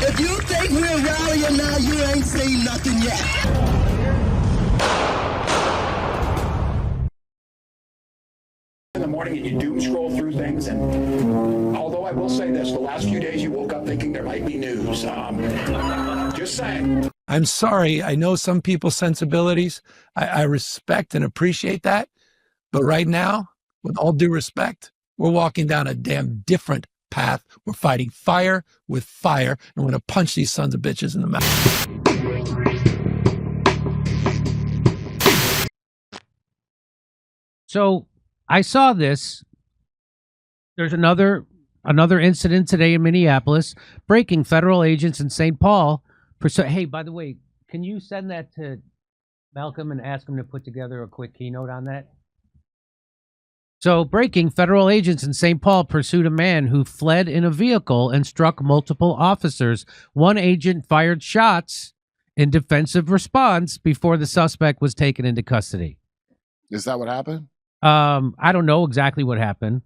If you think we're rallying now, you ain't seen nothing yet. In the morning and you doom scroll through things, and although I will say this, the last few days you woke up thinking there might be news. Just saying. I'm sorry. I know some people's sensibilities. I respect and appreciate that. But right now, with all due respect, we're walking down a damn different path. We're fighting fire with fire, and we're going to punch these sons of bitches in the mouth. So I saw this. There's another incident today in Minneapolis. Breaking: federal agents in St. Paul. Hey, by the way, can you send that to Malcolm and ask him to put together a quick keynote on that? So, breaking: federal agents in St. Paul pursued a man who fled in a vehicle and struck multiple officers. One agent fired shots in defensive response before the suspect was taken into custody. Is that what happened? I don't know exactly what happened.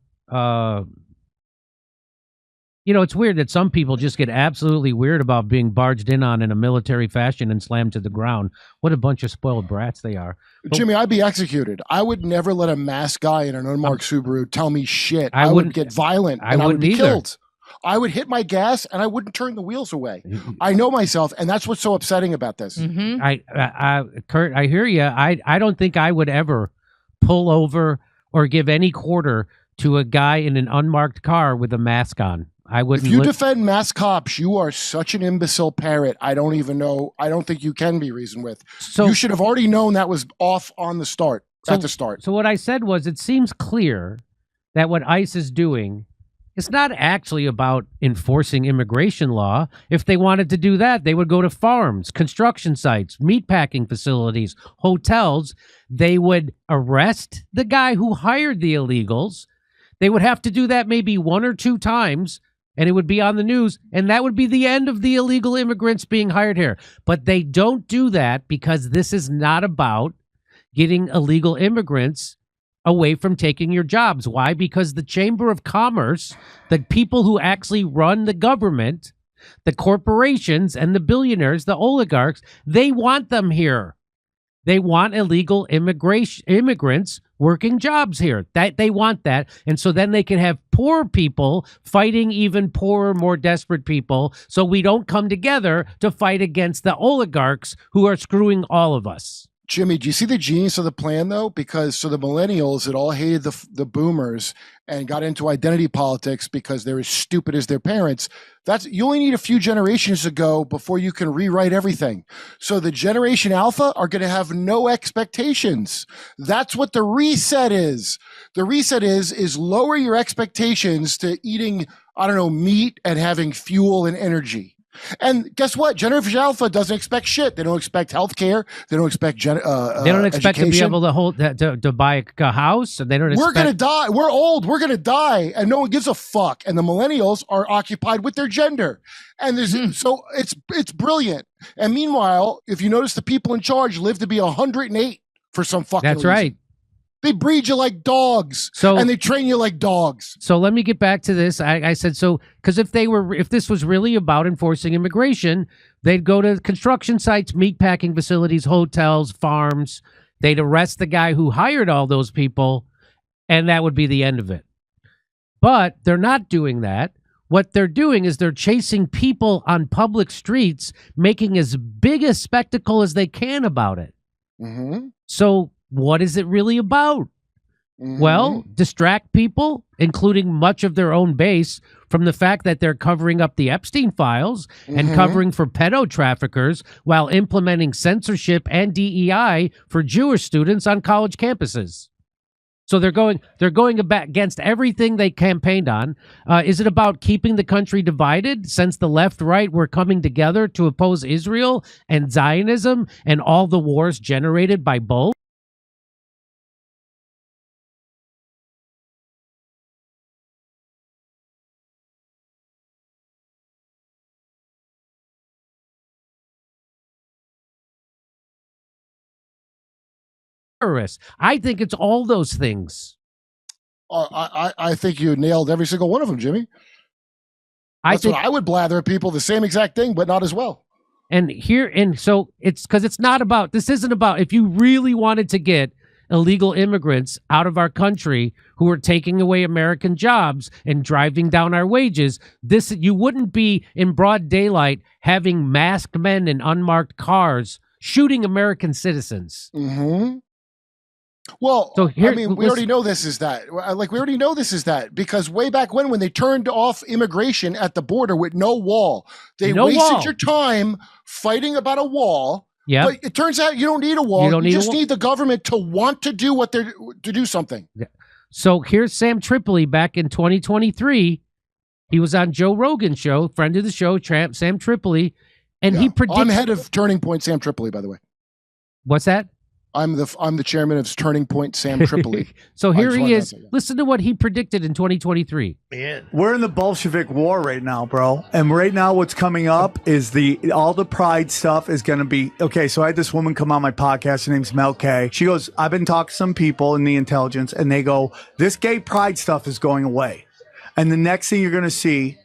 You know, it's weird that some people just get absolutely weird about being barged in on in a military fashion and slammed to the ground. What a bunch of spoiled brats they are. Jimmy, I'd be executed. I would never let a masked guy in an unmarked Subaru tell me shit. I would get violent and I would be killed. I would hit my gas and I wouldn't turn the wheels away. I know myself, and that's what's so upsetting about this. Kurt, I hear you. I don't think I would ever pull over or give any quarter to a guy in an unmarked car with a mask on. I wouldn't. If you defend mass cops, you are such an imbecile parrot. I don't even know. I don't think you can be reasoned with. So you should have already known that was off on the start. At the start. So what I said was, it seems clear that what ICE is doing is not actually about enforcing immigration law. If they wanted to do that, they would go to farms, construction sites, meatpacking facilities, hotels. They would arrest the guy who hired the illegals. They would have to do that maybe 1 or 2 times, and it would be on the news, and that would be the end of the illegal immigrants being hired here. But they don't do that because this is not about getting illegal immigrants away from taking your jobs. Why? Because the Chamber of Commerce, the people who actually run the government, the corporations and the billionaires, the oligarchs, they want them here. They want illegal immigrants working jobs here. That they want that. And so then they can have poor people fighting even poorer, more desperate people. So we don't come together to fight against the oligarchs who are screwing all of us. Jimmy, do you see the genius of the plan, though? Because so the millennials that all hated the boomers and got into identity politics because they're as stupid as their parents, you only need a few generations to go before you can rewrite everything. So the Generation Alpha are going to have no expectations. That's what the reset is. The reset is lower your expectations to eating, I don't know, meat and having fuel and energy. And guess what? Generation Alpha doesn't expect shit. They don't expect healthcare. They don't expect they don't expect education. To be able to buy a house. And they don't. We're gonna die. We're old. We're gonna die, and no one gives a fuck. And the millennials are occupied with their gender. And so it's brilliant. And meanwhile, if you notice, the people in charge live to be 108 for some fucking reason. Right. They breed you like dogs, and they train you like dogs. So let me get back to this. I said so because if this was really about enforcing immigration, they'd go to construction sites, meatpacking facilities, hotels, farms. They'd arrest the guy who hired all those people, and that would be the end of it. But they're not doing that. What they're doing is they're chasing people on public streets, making as big a spectacle as they can about it. Mm-hmm. So what is it really about? Mm-hmm. Well, distract people, including much of their own base, from the fact that they're covering up the Epstein files and covering for pedo traffickers while implementing censorship and DEI for Jewish students on college campuses. So they're going against everything they campaigned on. Is it about keeping the country divided, since the left-right were coming together to oppose Israel and Zionism and all the wars generated by both? I think it's all those things. I think you nailed every single one of them, Jimmy. That's what I would blather at people, the same exact thing, but not as well. And so it's because it's not about, this isn't about, if you really wanted to get illegal immigrants out of our country who are taking away American jobs and driving down our wages, you wouldn't be in broad daylight having masked men in unmarked cars shooting American citizens. Mm-hmm. Well, so here, we already know this is that. Like, we already know this is that because way back when they turned off immigration at the border with no wall, they wasted your time fighting about a wall. Yeah, but it turns out you don't need a wall. You just need the government to want to do to do something. Yeah. So here's Sam Tripoli back in 2023. He was on Joe Rogan's show, friend of the show, Sam Tripoli, and he predicted. I'm head of Turning Point Sam Tripoli, by the way. What's that? I'm the chairman of Turning Point Sam Tripoli. So here he is. Listen to what he predicted in 2023. Man. We're in the Bolshevik war right now, bro. And right now what's coming up is all the pride stuff is going to be, okay, so I had this woman come on my podcast. Her name's Mel K. She goes, I've been talking to some people in the intelligence, and they go, this gay pride stuff is going away. And the next thing you're going to see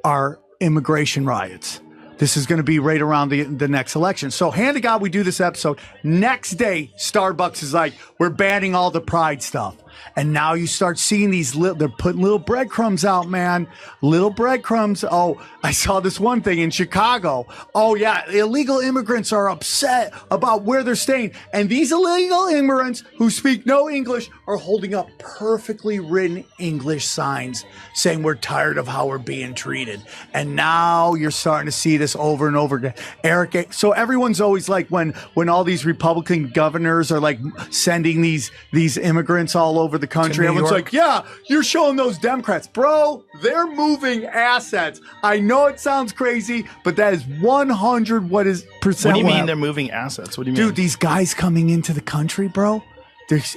are immigration riots. This is going to be right around the next election. So hand to God, we do this episode. Next day, Starbucks is like, we're banning all the pride stuff. And now you start seeing they're putting little breadcrumbs out, man. Little breadcrumbs. Oh, I saw this one thing in Chicago. Oh, yeah, illegal immigrants are upset about where they're staying. And these illegal immigrants who speak no English are holding up perfectly written English signs saying we're tired of how we're being treated. And now you're starting to see this over and over again. Eric, so everyone's always like when all these Republican governors are like sending these immigrants all over the country, everyone's like, yeah, you're showing those Democrats. Bro, they're moving assets. I know it sounds crazy, but that is 100% What do you mean they're moving assets? What do you mean? Dude, these guys coming into the country, bro,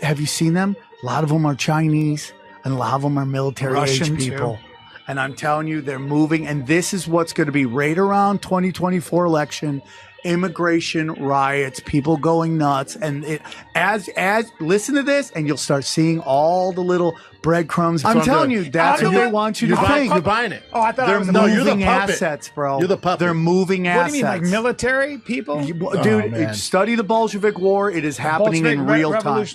have you seen them? A lot of them are Chinese, and a lot of them are military-age people. Too. And I'm telling you, they're moving, and this is what's going to be right around 2024 election. Immigration riots, people going nuts, and as listen to this, and you'll start seeing all the little breadcrumbs. I'm telling you, that's what they want you to think. You're buying it. Oh, I thought they're moving assets, bro. You're the puppet. They're moving assets. What do you mean, like military people? Dude, study the Bolshevik War. It is happening in real time.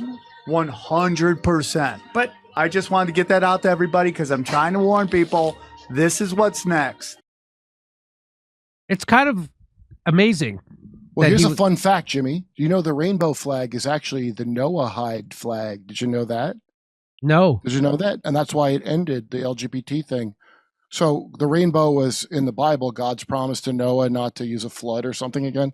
100%. But I just wanted to get that out to everybody because I'm trying to warn people. This is what's next. It's kind of amazing. Well, here's a fun fact, Jimmy. Do you know the rainbow flag is actually the Noahide flag? Did you know that? No. Did you know that? And that's why it ended the LGBT thing. So the rainbow was in the Bible, God's promise to Noah not to use a flood or something again.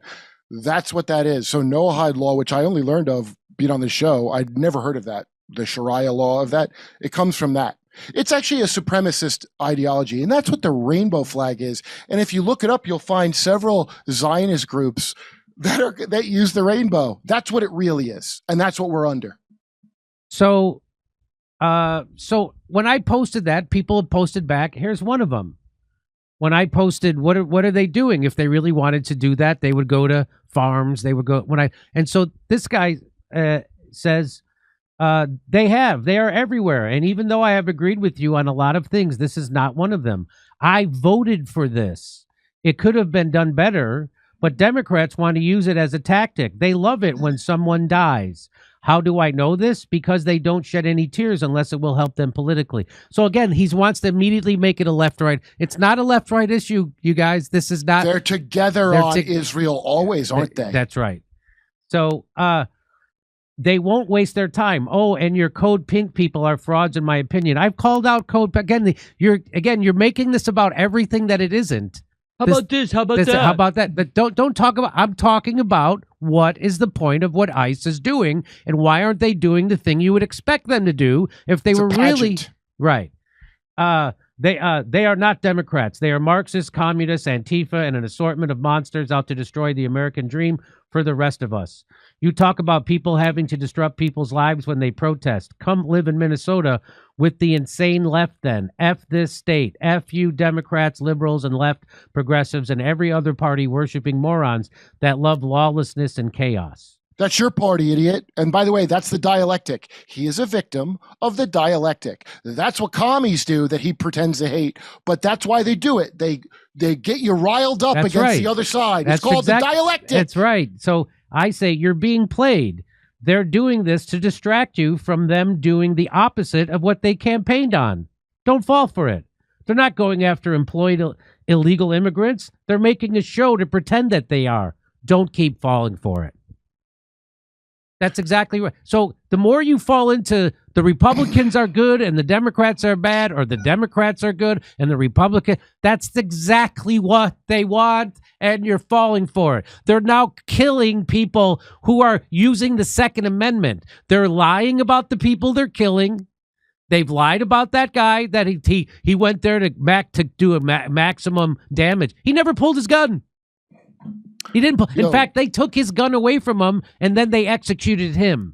That's what that is. So Noahide law, which I only learned of being on the show, I'd never heard of that. The Sharia law of that. It comes from that. It's actually a supremacist ideology, and that's what the rainbow flag is. And if you look it up, you'll find several Zionist groups that use the rainbow. That's what it really is, and that's what we're under. So when I posted that, people have posted back. Here's one of them. When I posted, what are they doing? If they really wanted to do that, they would go to farms. They would go and so this guy says. They are everywhere. And even though I have agreed with you on a lot of things, this is not one of them. I voted for this. It could have been done better, but Democrats want to use it as a tactic. They love it when someone dies. How do I know this? Because they don't shed any tears unless it will help them politically. So again, he wants to immediately make it a left-right. It's not a left-right issue, you guys. This is not. They're together on Israel always, aren't they? That's right. So, they won't waste their time. Oh, and your Code Pink people are frauds, in my opinion. I've called out Code again. You're making this about everything that it isn't. How about this? How about that? How about that? But don't talk about. I'm talking about what is the point of what ICE is doing, and why aren't they doing the thing you would expect them to do if they were really right? They are not Democrats. They are Marxists, communists, Antifa, and an assortment of monsters out to destroy the American dream for the rest of us. You talk about people having to disrupt people's lives when they protest. Come live in Minnesota with the insane left then. F this state. F you Democrats, liberals, and left progressives, and every other party worshiping morons that love lawlessness and chaos. That's your party, idiot. And by the way, that's the dialectic. He is a victim of the dialectic. That's what commies do that he pretends to hate. But that's why they do it. They get you riled up against the other side. It's called the dialectic. That's right. So I say you're being played. They're doing this to distract you from them doing the opposite of what they campaigned on. Don't fall for it. They're not going after employed illegal immigrants. They're making a show to pretend that they are. Don't keep falling for it. That's exactly right. So the more you fall into the Republicans are good and the Democrats are bad, or the Democrats are good and the Republican, that's exactly what they want, and you're falling for it. They're now killing people who are using the Second Amendment. They're lying about the people they're killing. They've lied about that guy that he went there to do a maximum damage. He never pulled his gun. He didn't. In fact, they took his gun away from him, and then they executed him.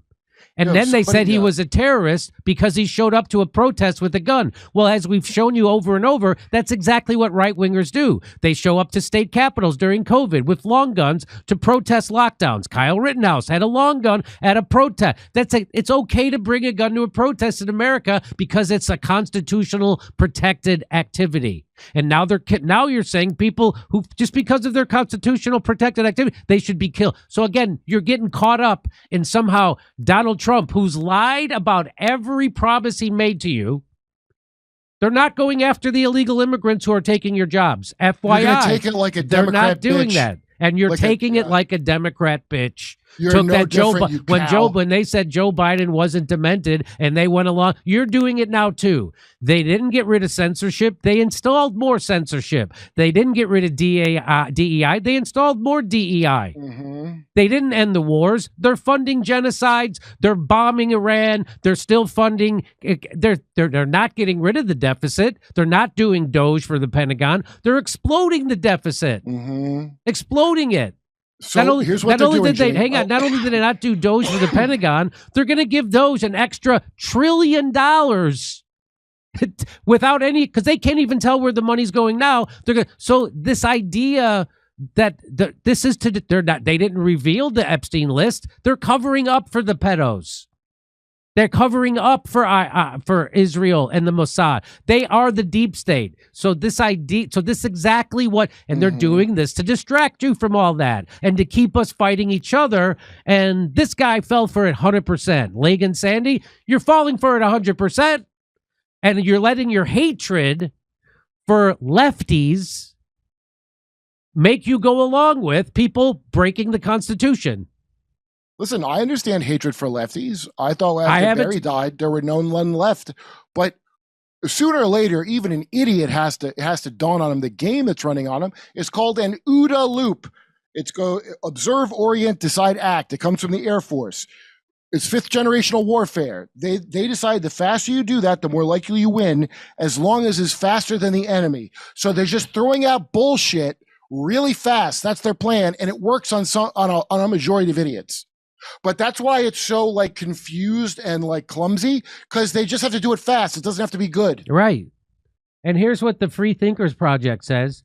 And then they said he was a terrorist because he showed up to a protest with a gun. Well, as we've shown you over and over, that's exactly what right-wingers do. They show up to state capitals during COVID with long guns to protest lockdowns. Kyle Rittenhouse had a long gun at a protest. It's okay to bring a gun to a protest in America because it's a constitutional protected activity. And now you're saying people who, just because of their constitutional protected activity, they should be killed. So again, you're getting caught up in somehow Donald Trump, who's lied about every promise he made to you. They're not going after the illegal immigrants who are taking your jobs. FYI, you're gonna take it like a they're Democrat not doing bitch. that. And you're taking it like a Democrat bitch. You're Took no that different, when they said Joe Biden wasn't demented and they went along, you're doing it now too. They didn't get rid of censorship. They installed more censorship. They didn't get rid of DEI. They installed more DEI. Mm-hmm. They didn't end the wars. They're funding genocides. They're bombing Iran. They're still funding. They're not getting rid of the deficit. They're not doing Doge for the Pentagon. They're exploding the deficit. Mm-hmm. Exploding it. So here's what they're doing, Jimmy. Not only did they not do Doge for the Pentagon, they're going to give Doge an extra $1 trillion without any, because they can't even tell where the money's going now. So this idea that this is they didn't reveal the Epstein list. They're covering up for the pedos. They're covering up for Israel and the Mossad. They are the deep state. So this exactly what, and they're doing this to distract you from all that and to keep us fighting each other. And this guy fell for it 100%. Lagan Sandy, you're falling for it 100%, and you're letting your hatred for lefties make you go along with people breaking the Constitution. Listen, I understand hatred for lefties. I thought after Barry died, there were none left. But sooner or later, even an idiot has to dawn on him. The game that's running on him is called an OODA loop. It's observe, orient, decide, act. It comes from the Air Force. It's fifth generational warfare. They decide the faster you do that, the more likely you win, as long as it's faster than the enemy. So they're just throwing out bullshit really fast. That's their plan, and it works on a majority of idiots. But that's why it's so like confused and like clumsy, because they just have to do it fast. It doesn't have to be good. Right. And here's what the Free Thinkers Project says.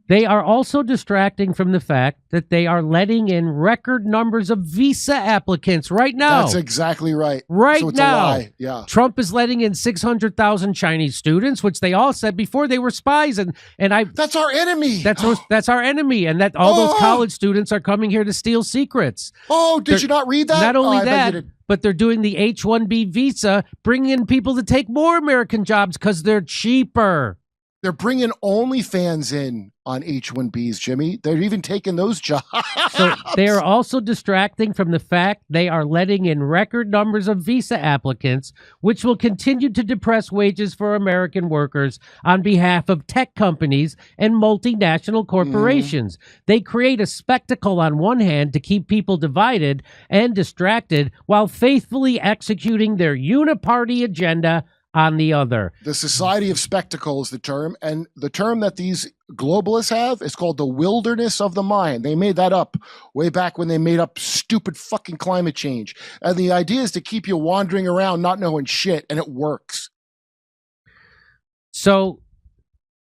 They are also distracting from the fact that they are letting in record numbers of visa applicants right now. That's exactly right. Right so it's now. A lie. Yeah. Trump is letting in 600,000 Chinese students, which they all said before they were spies. That's our enemy. That's our enemy. And that all those college students are coming here to steal secrets. Oh, did you not read that? Not only that, but they're doing the H-1B visa, bringing in people to take more American jobs because they're cheaper. They're bringing OnlyFans in on H-1Bs, Jimmy. They're even taking those jobs. So they are also distracting from the fact they are letting in record numbers of visa applicants, which will continue to depress wages for American workers on behalf of tech companies and multinational corporations. They create a spectacle on one hand to keep people divided and distracted while faithfully executing their uniparty agenda on the other. The Society of Spectacle is the term, and the term that these globalists have is called the wilderness of the mind. They made that up way back when they made up stupid fucking climate change. And the idea is to keep you wandering around not knowing shit, and it works. So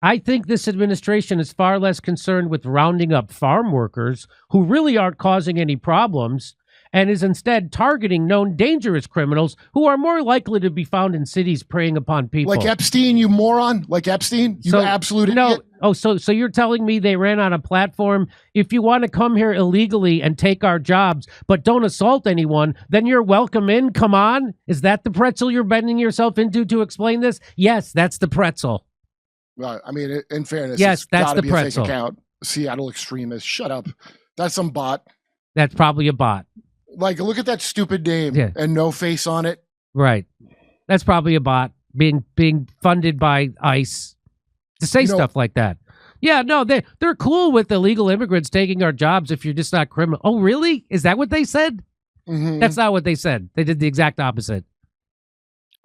I think this administration is far less concerned with rounding up farm workers who really aren't causing any problems and is instead targeting known dangerous criminals who are more likely to be found in cities preying upon people. Like Epstein, you moron. Like Epstein, you absolute idiot. Oh, so you're telling me they ran on a platform, if you want to come here illegally and take our jobs, but don't assault anyone, then you're welcome in? Come on. Is that the pretzel you're bending yourself into to explain this? Yes, that's the pretzel. Well, I mean, in fairness, yes, that's the be pretzel. A fake account. Seattle extremist. Shut up. That's some bot. That's probably a bot. Like, look at that stupid name and no face on it. Right. That's probably a bot being funded by ICE to say stuff like that. Yeah, no, they're cool with illegal immigrants taking our jobs if you're just not criminal. Oh, really? Is that what they said? Mm-hmm. That's not what they said. They did the exact opposite.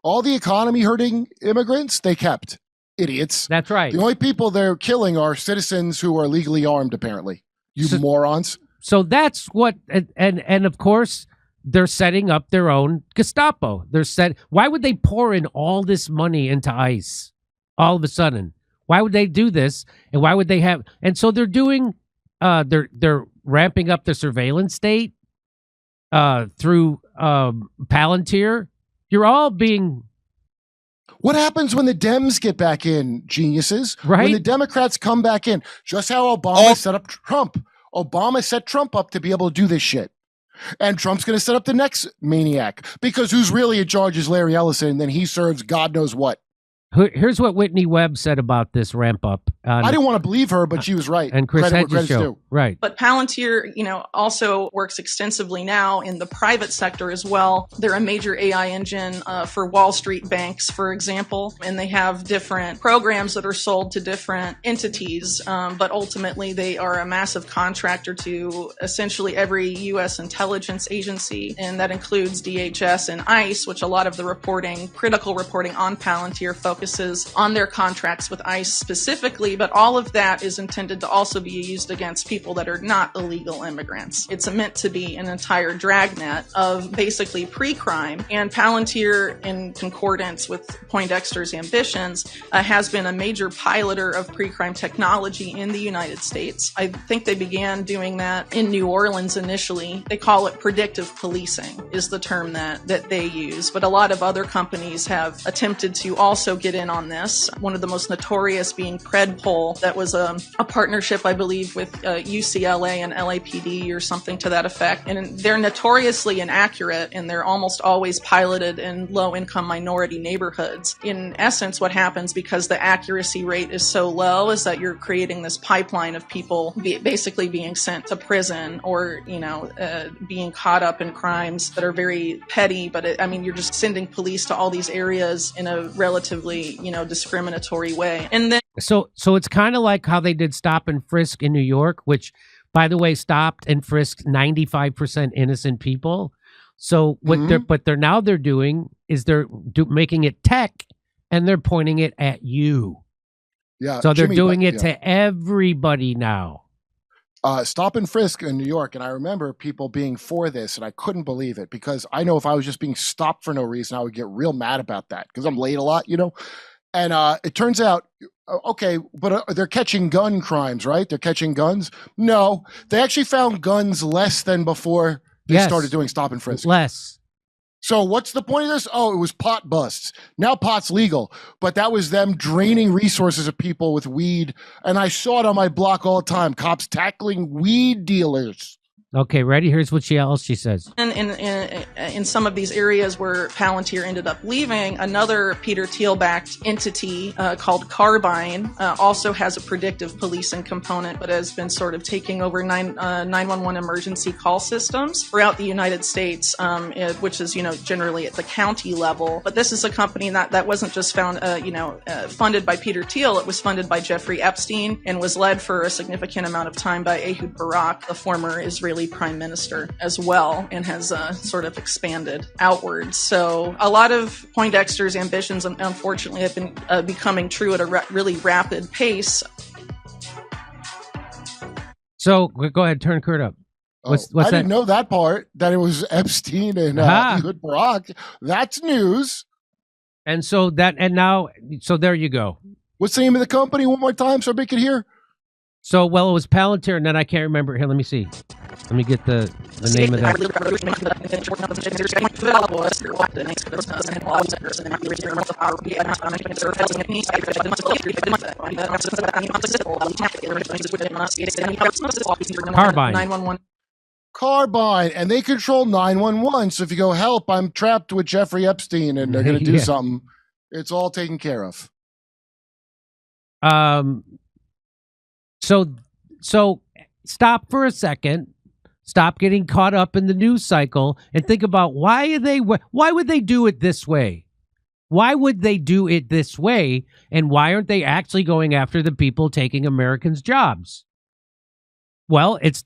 All the economy hurting immigrants, they kept. Idiots. That's right. The only people they're killing are citizens who are legally armed, apparently. You morons. So that's what, and of course, they're setting up their own Gestapo. Why would they pour in all this money into ICE all of a sudden? Why would they do this? And why would they have? And so they're doing, they're ramping up the surveillance state through Palantir. You're all being. What happens when the Dems get back in, geniuses? Right. When the Democrats come back in, just how Obama set up Trump. Obama set Trump up to be able to do this shit. And Trump's going to set up the next maniac because who's really in charge is Larry Ellison, and then he serves God knows what. Here's what Whitney Webb said about this ramp up. I didn't want to believe her, but she was right. And Chris Hedges show. Right. But Palantir, also works extensively now in the private sector as well. They're a major AI engine for Wall Street banks, for example, and they have different programs that are sold to different entities. But ultimately, they are a massive contractor to essentially every U.S. intelligence agency, and that includes DHS and ICE, which a lot of the critical reporting on Palantir focuses on their contracts with ICE specifically, but all of that is intended to also be used against people that are not illegal immigrants. It's meant to be an entire dragnet of basically pre-crime, and Palantir, in concordance with Poindexter's ambitions, has been a major piloter of pre-crime technology in the United States. I think they began doing that in New Orleans initially. They call it predictive policing is the term that they use, but a lot of other companies have attempted to also get in on this. One of the most notorious being Predpol. That was a partnership, I believe, with UCLA and LAPD or something to that effect. And they're notoriously inaccurate, and they're almost always piloted in low-income minority neighborhoods. In essence, what happens because the accuracy rate is so low is that you're creating this pipeline of people basically being sent to prison or, being caught up in crimes that are very petty. But you're just sending police to all these areas in a relatively discriminatory way. And then so it's kind of like how they did stop and frisk in New York, which, by the way, stopped and frisked 95% innocent people. So what they're doing is they're making it tech, and they're pointing it at you. Yeah. So they're doing it to everybody now. Stop and frisk in New York, and I remember people being for this, and I couldn't believe it because I know if I was just being stopped for no reason, I would get real mad about that because I'm late a lot, And it turns out, okay, but they're catching gun crimes, right? They're catching guns. No, they actually found guns less than before they started doing stop and frisk. Less. So what's the point of this? Oh, it was pot busts. Now pot's legal, but that was them draining resources of people with weed. And I saw it on my block all the time. Cops tackling weed dealers. Okay, ready? Here's what she says. In some of these areas where Palantir ended up leaving, another Peter Thiel-backed entity called Carbine also has a predictive policing component, but has been sort of taking over 911 emergency call systems throughout the United States, which is generally at the county level. But this is a company that wasn't just funded by Peter Thiel. It was funded by Jeffrey Epstein and was led for a significant amount of time by Ehud Barak, the former Israeli prime minister, as well, and has sort of expanded outwards. So a lot of Poindexter's ambitions, unfortunately, have been becoming true at a really rapid pace. So go ahead, turn Kurt up. What's I that? didn't know that part, that it was Epstein and Ehud Barak. That's news. And so there you go. What's the name of the company one more time so everybody can hear? So, well, it was Palantir, and then I can't remember. Here, let me see. Let me get the name of that. Carbine. 911. Carbine, and they control 911. So if you go, help, I'm trapped with Jeffrey Epstein, and they're going to do Yeah. something, it's all taken care of. So stop for a second. Stop getting caught up in the news cycle and think about why would they do it this way? Why would they do it this way? And why aren't they actually going after the people taking Americans' jobs? Well, it's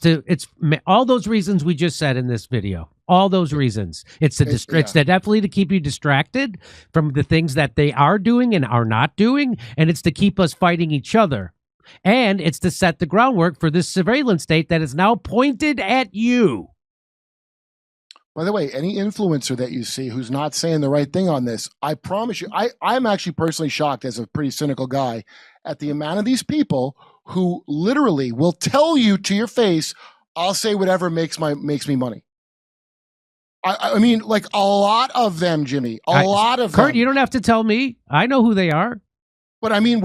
all those reasons we just said in this video. All those reasons. It's definitely to keep you distracted from the things that they are doing and are not doing, and it's to keep us fighting each other. And it's to set the groundwork for this surveillance state that is now pointed at you. By the way, any influencer that you see who's not saying the right thing on this, I promise you, I'm actually personally shocked as a pretty cynical guy at the amount of these people who literally will tell you to your face, I'll say whatever makes me money. I mean, like a lot of them, Jimmy, a lot of them. Kurt, you don't have to tell me. I know who they are. But I mean,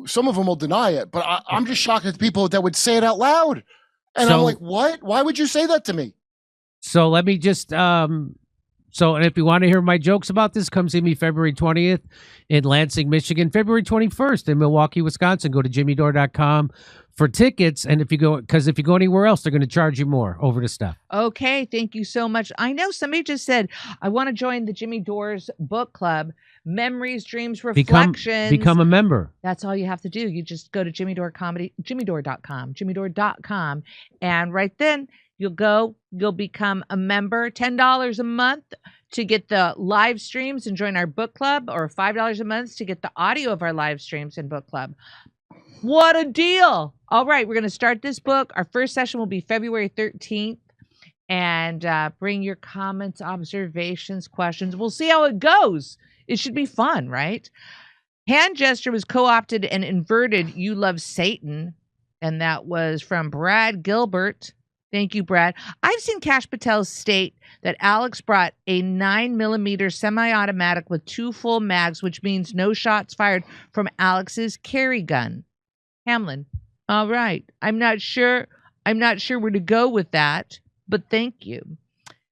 some of them will deny it, but I'm just shocked at the people that would say it out loud. And I'm like, what? Why would you say that to me? So let me just, and if you want to hear my jokes about this, come see me February 20th in Lansing, Michigan, February 21st in Milwaukee, Wisconsin. Go to jimmydore.com for tickets. And if you go anywhere else, they're going to charge you more. Over to Steph. Okay. Thank you so much. I know somebody just said, I want to join the Jimmy Dore's book club. Memories, dreams, reflections. Become a member. That's all you have to do. You just go to jimmydore.com. And right then you'll become a member, $10 a month to get the live streams and join our book club, or $5 a month to get the audio of our live streams and book club. What a deal. All right. We're going to start this book. Our first session will be February 13th. And bring your comments, observations, questions. We'll see how it goes. It should be fun, right? Hand gesture was co-opted and inverted. You love Satan. And that was from Brad Gilbert. Thank you, Brad. I've seen Kash Patel state that Alex brought a 9mm semi-automatic with 2 full mags, which means no shots fired from Alex's carry gun. Hamlin. All right. I'm not sure where to go with that, but thank you.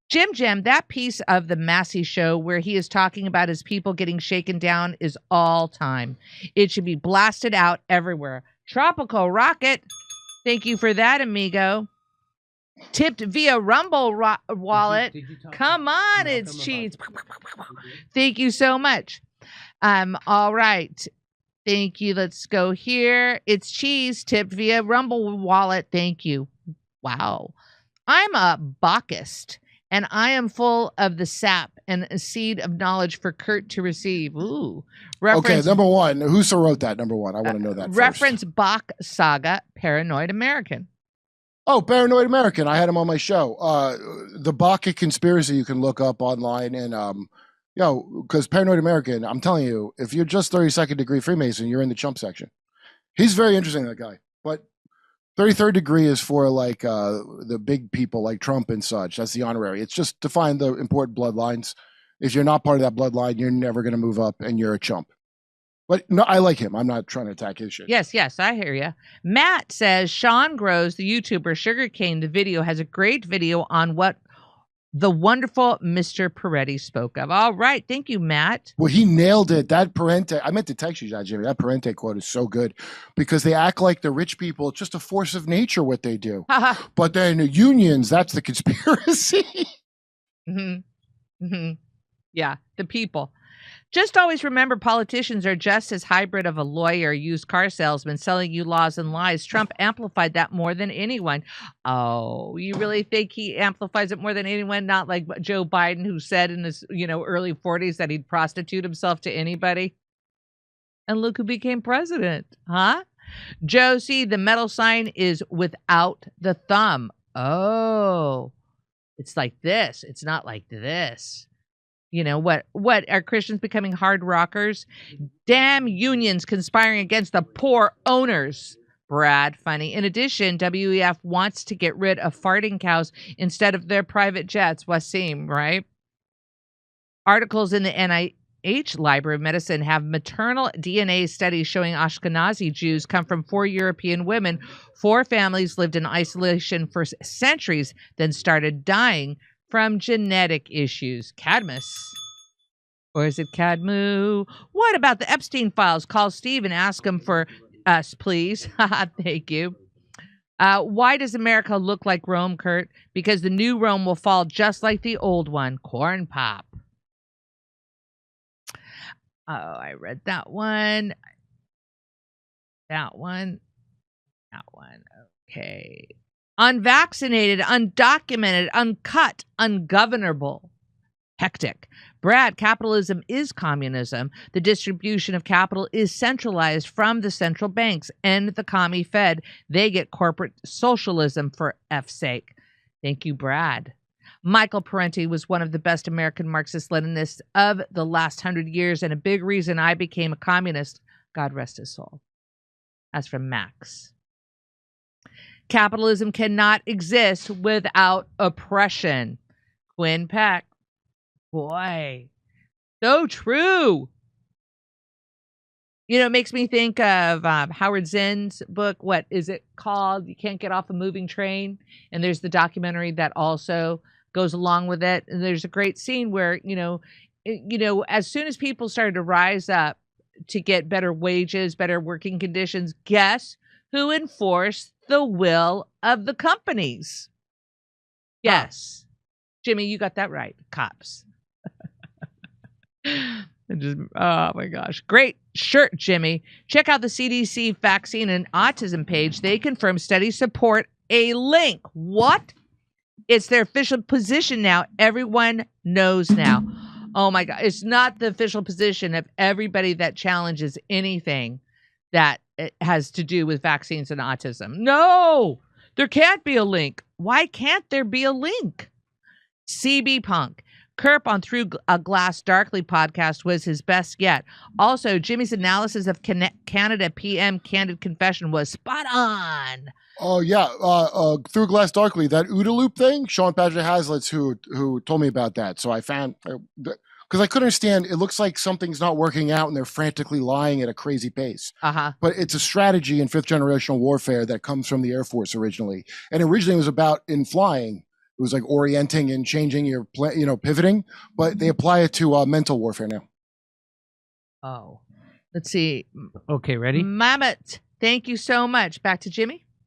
Jim, that piece of the Massey show where he is talking about his people getting shaken down is all time. It should be blasted out everywhere. Tropical Rocket, thank you for that, amigo. Tipped via Rumble wallet. Come on, it's cheese. Thank you so much. All right. Thank you. Let's go here. It's cheese tipped via Rumble wallet. Thank you. Wow. I'm a Bacchist. And I am full of the sap and a seed of knowledge for Kurt to receive. Ooh. Okay, number one. Who wrote that? Number one. I want to know that Reference first. Bach Saga, Paranoid American. Oh, Paranoid American. I had him on my show. The Bacchic conspiracy you can look up online. And, because Paranoid American, I'm telling you, if you're just 32nd degree Freemason, you're in the chump section. He's very interesting, that guy. But 33rd degree is for like the big people like Trump and such. That's the honorary. It's just to find the important bloodlines. If you're not part of that bloodline, you're never going to move up and you're a chump. But no, I like him. I'm not trying to attack his shit. Yes, I hear you. Matt says Sean Grows, the YouTuber Sugarcane, the video has a great video on what the wonderful Mr. Peretti spoke of. All right. Thank you, Matt. Well, he nailed it. That Parente, I meant to text you that, Jimmy. That Parente quote is so good because they act like the rich people, it's just a force of nature what they do. But then the unions, that's the conspiracy. Yeah, the people. Just always remember politicians are just as hybrid of a lawyer, used car salesman selling you laws and lies. Trump amplified that more than anyone. Oh, you really think he amplifies it more than anyone? Not like Joe Biden, who said in his early 40s that he'd prostitute himself to anybody. And look who became president, huh? Josie, the metal sign is without the thumb. Oh, it's like this. It's not like this. What are Christians becoming hard rockers? Damn unions conspiring against the poor owners. Brad, funny. In addition, WEF wants to get rid of farting cows instead of their private jets. Wasim, right? Articles in the NIH Library of Medicine have maternal DNA studies showing Ashkenazi Jews come from 4 European women. 4 families lived in isolation for centuries, then started dying from genetic issues. Cadmus. Or is it Cadmu? What about the Epstein files? Call Steve and ask him for us, please. Thank you. Why does America look like Rome, Kurt? Because the new Rome will fall just like the old one. Cornpop. Oh, I read that one. That one. Okay. Unvaccinated, undocumented, uncut, ungovernable. Hectic. Brad, capitalism is communism. The distribution of capital is centralized from the central banks and the commie Fed. They get corporate socialism for F's sake. Thank you, Brad. Michael Parenti was one of the best American Marxist-Leninists of the last 100 years and a big reason I became a communist. God rest his soul. That's from Max. Capitalism cannot exist without oppression. Quinn Peck. Boy, so true. You know, it makes me think of Howard Zinn's book. What is it called? You Can't Get Off a Moving Train. And there's the documentary that also goes along with it. And there's a great scene where, as soon as people started to rise up to get better wages, better working conditions, guess who enforced the will of the companies? Yes. Jimmy, you got that right. Cops. Oh my gosh. Great shirt, Jimmy. Check out the CDC vaccine and autism page. They confirm studies support a link. What? It's their official position now. Everyone knows now. Oh my God. It's not the official position of everybody that challenges anything that has to do with vaccines and autism. No, there can't be a link. Why can't there be a link? CB Punk. Kerp on Through a Glass Darkly podcast was his best yet. Also, Jimmy's analysis of Canada PM Candid Confession was spot on. Oh, yeah. Through Glass Darkly, that OODA loop thing, Sean Patrick Hazlitt's who told me about that. So I found, because I couldn't understand, it looks like something's not working out and they're frantically lying at a crazy pace. But it's a strategy in 5th generational warfare that comes from the Air Force originally. And originally it was about in flying. It was like orienting and changing your, pivoting, but they apply it to mental warfare now. Oh, let's see. Okay, ready? Mammoth, thank you so much. Back to Jimmy.